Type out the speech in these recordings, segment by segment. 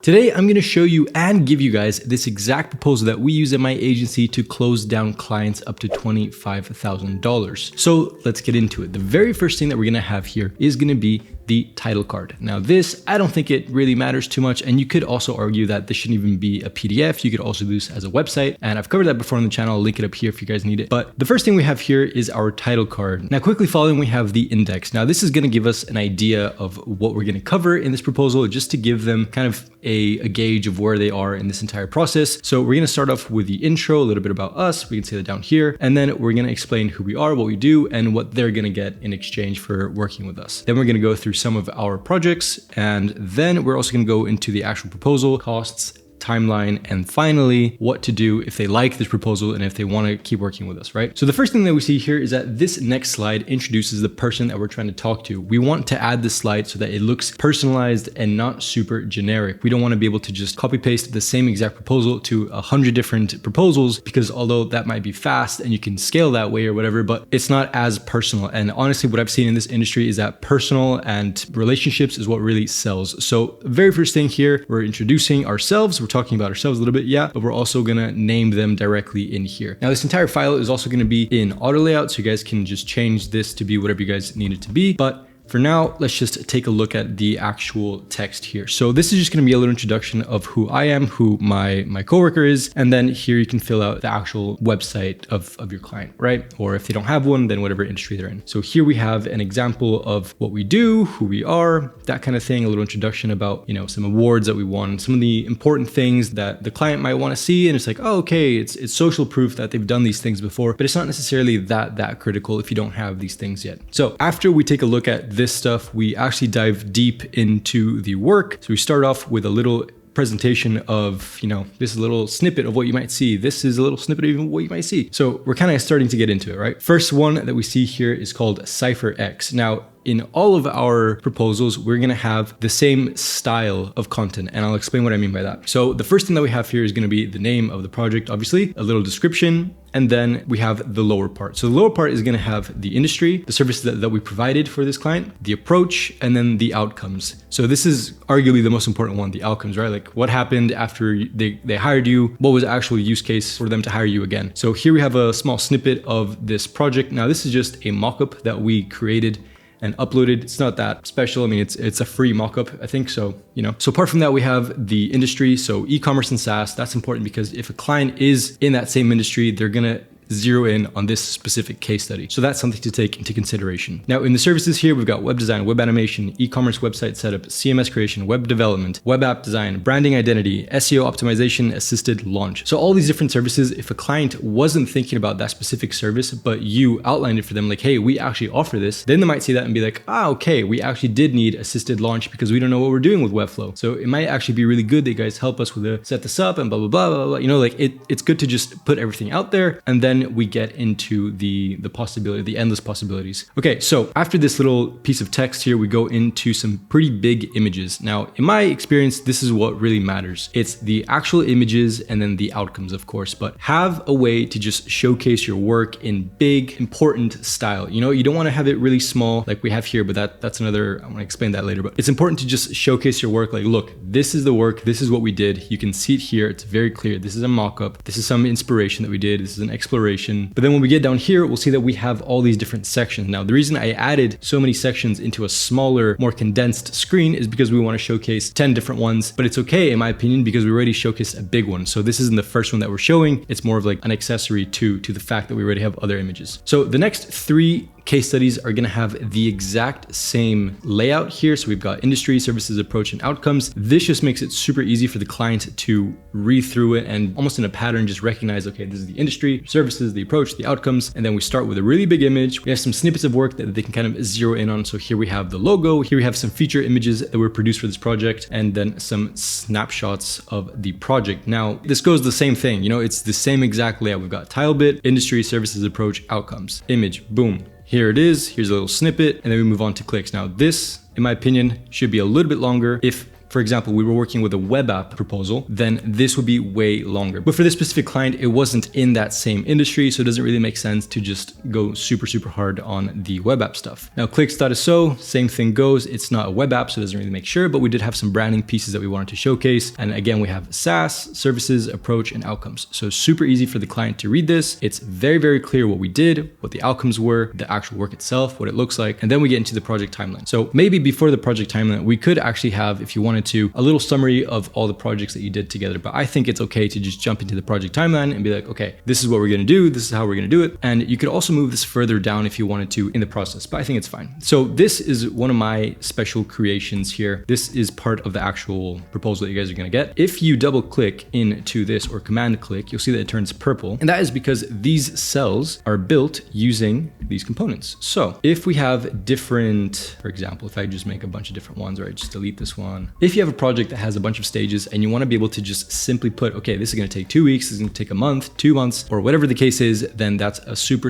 Today, I'm going to show you and give you guys this exact proposal that we use at my agency to close down clients up to $25,000. So let's get into it. The very first thing that we're going to have here is going to be the title card. Now this, I don't think it really matters too much. And you could also argue that this shouldn't even be a PDF. You could also do this as a website. And I've covered that before on the channel. I'll link it up here if you guys need it. But the first thing we have here is our title card. Now quickly following, we have the index. Now this is going to give us an idea of what we're going to cover in this proposal, just to give them kind of a gauge of where they are in this entire process. So we're going to start off with the intro, a little bit about us. We can say that down here. And then we're going to explain who we are, what we do, and what they're going to get in exchange for working with us. Then we're going to go through some of our projects. And then we're also going to go into the actual proposal, costs, timeline, and finally what to do if they like this proposal and if they want to keep working with us, right? So the first thing that we see here is that this next slide introduces the person that we're trying to talk to. We want to add this slide so that it looks personalized and not super generic. We don't want to be able to just copy paste the same exact proposal to 100 different proposals, because although that might be fast and you can scale that way or whatever, but it's not as personal. And honestly, what I've seen in this industry is that personal and relationships is what really sells. So very first thing here, we're introducing ourselves. We're talking about ourselves a little bit, yeah, but we're also gonna name them directly in here. Now this entire file is also gonna be in auto layout, so you guys can just change this to be whatever you guys need it to be. But for now, let's just take a look at the actual text here. So this is just going to be a little introduction of who I am, who my coworker is, and then here you can fill out the actual website of your client, right? Or if they don't have one, then whatever industry they're in. So here we have an example of what we do, who we are, that kind of thing, a little introduction about, you know, some awards that we won, some of the important things that the client might want to see. And it's like, oh, okay, it's social proof that they've done these things before, but it's not necessarily that critical if you don't have these things yet. So after we take a look at this stuff, we actually dive deep into the work. So we start off with a little presentation of, you know, this little snippet of what you might see. This is a little snippet of even what you might see. So we're kind of starting to get into it, right? First one that we see here is called CypherX. Now, in all of our proposals, we're going to have the same style of content, and I'll explain what I mean by that. So the first thing that we have here is going to be the name of the project, obviously, a little description, and then we have the lower part. So the lower part is going to have the industry, the services that we provided for this client, the approach, and then the outcomes. So this is arguably the most important one, the outcomes, right? Like what happened after they hired you, what was the actual use case for them to hire you again. So here we have a small snippet of this project. Now this is just a mock-up that we created and uploaded. It's not that special. I mean, it's a free mockup, I think. So, you know, so apart from that, we have the industry. So e-commerce and SaaS, that's important because if a client is in that same industry, they're going to zero in on this specific case study. So that's something to take into consideration. Now in the services here, we've got web design, web animation, e-commerce website setup, CMS creation, web development, web app design, branding identity, SEO optimization, assisted launch. So all these different services, if a client wasn't thinking about that specific service, but you outlined it for them like, hey, we actually offer this, then they might see that and be like, okay, we actually did need assisted launch because we don't know what we're doing with Webflow. So it might actually be really good that you guys help us with the set this up and blah, blah, blah, blah, blah. You know, like it's good to just put everything out there, and then we get into the possibility, the endless possibilities. Okay, so after this little piece of text here, we go into some pretty big images. Now, in my experience, this is what really matters. It's the actual images and then the outcomes, of course, but have a way to just showcase your work in big, important style. You know, you don't want to have it really small like we have here, but that's another, I want to explain that later, but it's important to just showcase your work. Like, look, this is the work. This is what we did. You can see it here. It's very clear. This is a mock-up. This is some inspiration that we did. This is an exploration. But then when we get down here, we'll see that we have all these different sections. Now, the reason I added so many sections into a smaller, more condensed screen is because we want to showcase 10 different ones, but it's okay in my opinion because we already showcased a big one. So this isn't the first one that we're showing. It's more of like an accessory to the fact that we already have other images. So the next three case studies are going to have the exact same layout here. So we've got industry, services, approach, and outcomes. This just makes it super easy for the client to read through it and almost in a pattern just recognize, okay, this is the industry, services, the approach, the outcomes, and then we start with a really big image. We have some snippets of work that they can kind of zero in on. So here we have the logo, here we have some feature images that were produced for this project, and then some snapshots of the project. Now, this goes the same thing, you know, it's the same exact layout. We've got tile bit, industry, services, approach, outcomes, image, boom. Here it is, here's a little snippet, and then we move on to clicks. Now this, in my opinion, should be a little bit longer if for example, we were working with a web app proposal, then this would be way longer. But for this specific client, it wasn't in that same industry, so it doesn't really make sense to just go super hard on the web app stuff. Now, Clicks.so, same thing goes. It's not a web app, so it doesn't really make sure, but we did have some branding pieces that we wanted to showcase. And again, we have SaaS, services, approach, and outcomes. So super easy for the client to read this. It's very clear what we did, what the outcomes were, the actual work itself, what it looks like, and then we get into the project timeline. So maybe before the project timeline, we could actually have, if you wanted to, a little summary of all the projects that you did together. But I think it's okay to just jump into the project timeline and be like, okay, this is what we're gonna do, this is how we're gonna do it. And you could also move this further down if you wanted to in the process, but I think it's fine. So this is one of my special creations here. This is part of the actual proposal that you guys are gonna get. If you double click into this or command click, you'll see that it turns purple. And that is because these cells are built using these components. So if we have different, for example, if I just make a bunch of different ones, right, just delete this one. If you have a project that has a bunch of stages and you wanna be able to just simply put, okay, this is gonna take 2 weeks, this is gonna take a month, 2 months, or whatever the case is, then that's a super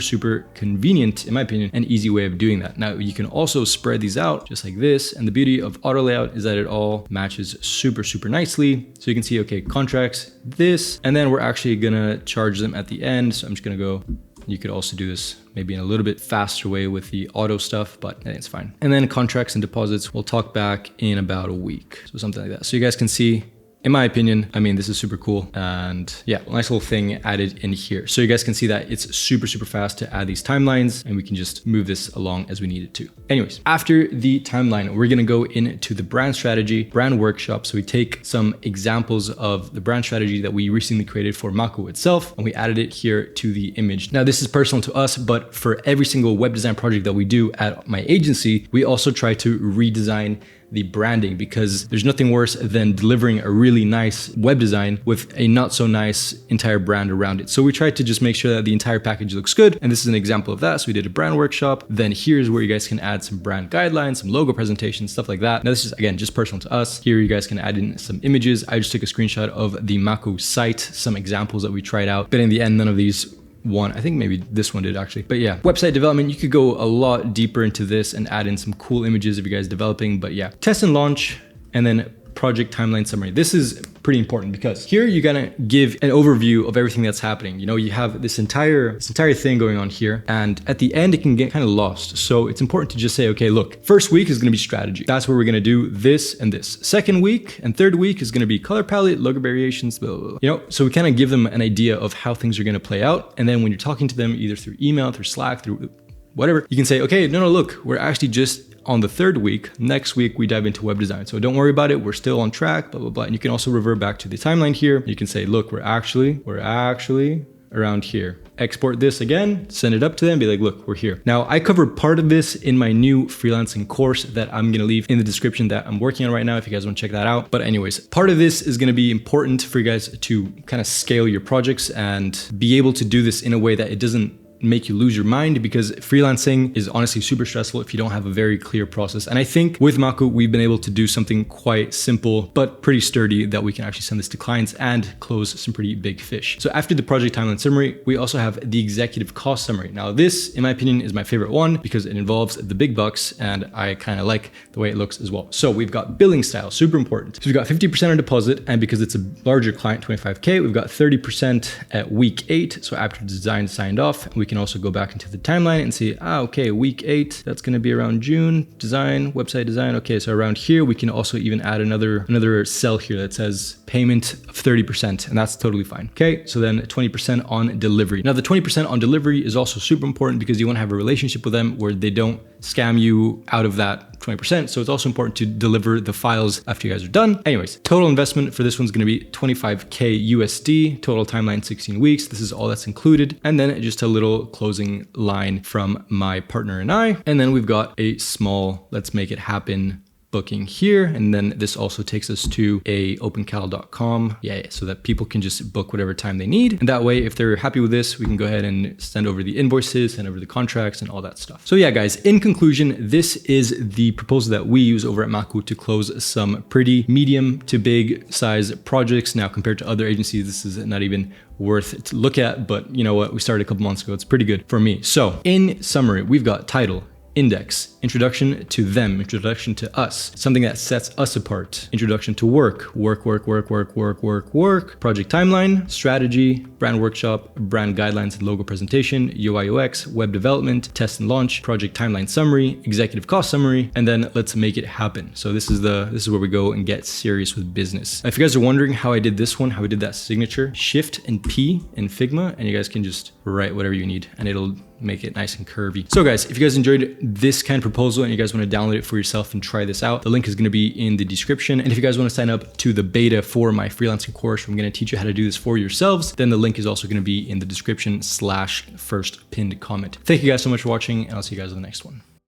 convenient, in my opinion, and easy way of doing that. Now, you can also spread these out just like this. And the beauty of auto layout is that it all matches super nicely. So you can see, okay, contracts, this, and then we're actually gonna charge them at the end. So I'm just gonna go, you could also do this maybe in a little bit faster way with the auto stuff, but I think it's fine. And then contracts and deposits, we'll talk back in about a week. So something like that. So you guys can see, in my opinion, I mean, this is super cool. And yeah, nice little thing added in here. So you guys can see that it's super fast to add these timelines, and we can just move this along as we need it to. Anyways, after the timeline, we're gonna go into the brand strategy, brand workshop. So we take some examples of the brand strategy that we recently created for Mako itself, and we added it here to the image. Now, this is personal to us, but for every single web design project that we do at my agency, we also try to redesign the branding, because there's nothing worse than delivering a really nice web design with a not so nice entire brand around it. So we tried to just make sure that the entire package looks good. And this is an example of that. So we did a brand workshop. Then here's where you guys can add some brand guidelines, some logo presentations, stuff like that. Now this is, again, just personal to us. Here you guys can add in some images. I just took a screenshot of the Mako site, some examples that we tried out. But in the end, none of these one, I think maybe this one did actually. But yeah, website development, you could go a lot deeper into this and add in some cool images of you guys developing. But yeah, test and launch, and then project timeline summary. This is pretty important because here you're gonna give an overview of everything that's happening. You know, you have this entire thing going on here, and at the end it can get kind of lost. So it's important to just say, okay, look, first week is gonna be strategy. That's where we're gonna do this and this. Second week and third week is gonna be color palette, logo variations, blah, blah, blah. You know, so we kind of give them an idea of how things are gonna play out. And then when you're talking to them, either through email, through Slack, through whatever, you can say, okay, no, look, we're actually just on the third week. Next week, we dive into web design. So don't worry about it. We're still on track, blah, blah, blah. And you can also revert back to the timeline here. You can say, look, we're actually around here. Export this again, send it up to them, be like, look, we're here. Now, I covered part of this in my new freelancing course that I'm gonna leave in the description that I'm working on right now if you guys wanna check that out. But anyways, part of this is gonna be important for you guys to kind of scale your projects and be able to do this in a way that it doesn't make you lose your mind, because freelancing is honestly super stressful if you don't have a very clear process. And I think with Mako, we've been able to do something quite simple, but pretty sturdy, that we can actually send this to clients and close some pretty big fish. So after the project timeline summary, we also have the executive cost summary. Now this, in my opinion, is my favorite one because it involves the big bucks, and I kind of like the way it looks as well. So we've got billing style, super important. So we've got 50% on deposit, and because it's a larger client, 25K, we've got 30% at week 8. So after design signed off, we can also go back into the timeline and see, okay, week 8, that's going to be around June. Design, website design. Okay, so around here, we can also even add another cell here that says payment of 30%, and that's totally fine. Okay, so then 20% on delivery. Now the 20% on delivery is also super important because you want to have a relationship with them where they don't scam you out of that 20%. So it's also important to deliver the files after you guys are done. Anyways, total investment for this one's going to be 25K USD, total timeline 16 weeks. This is all that's included. And then just a little closing line from my partner and I. And then we've got a small, let's make it happen booking here. And then this also takes us to a opencal.com. Yeah, so that people can just book whatever time they need. And that way, if they're happy with this, we can go ahead and send over the invoices, send over the contracts and all that stuff. So yeah, guys, in conclusion, this is the proposal that we use over at Mako to close some pretty medium to big size projects. Now, compared to other agencies, this is not even worth it to look at, but you know what? We started a couple months ago. It's pretty good for me. So in summary, we've got title, index, introduction to them, introduction to us, something that sets us apart, introduction to work, project timeline, strategy, brand workshop, brand guidelines and logo presentation, UI UX, web development, test and launch, project timeline summary, executive cost summary, and then let's make it happen. So this is where we go and get serious with business. If you guys are wondering how I did this one, how I did that signature, Shift and P in Figma, and you guys can just write whatever you need and it'll make it nice and curvy. So guys, if you guys enjoyed this kind of proposal and you guys want to download it for yourself and try this out, the link is going to be in the description. And if you guys want to sign up to the beta for my freelancing course, where I'm going to teach you how to do this for yourselves, then the link is also going to be in the description / first pinned comment. Thank you guys so much for watching, and I'll see you guys in the next one.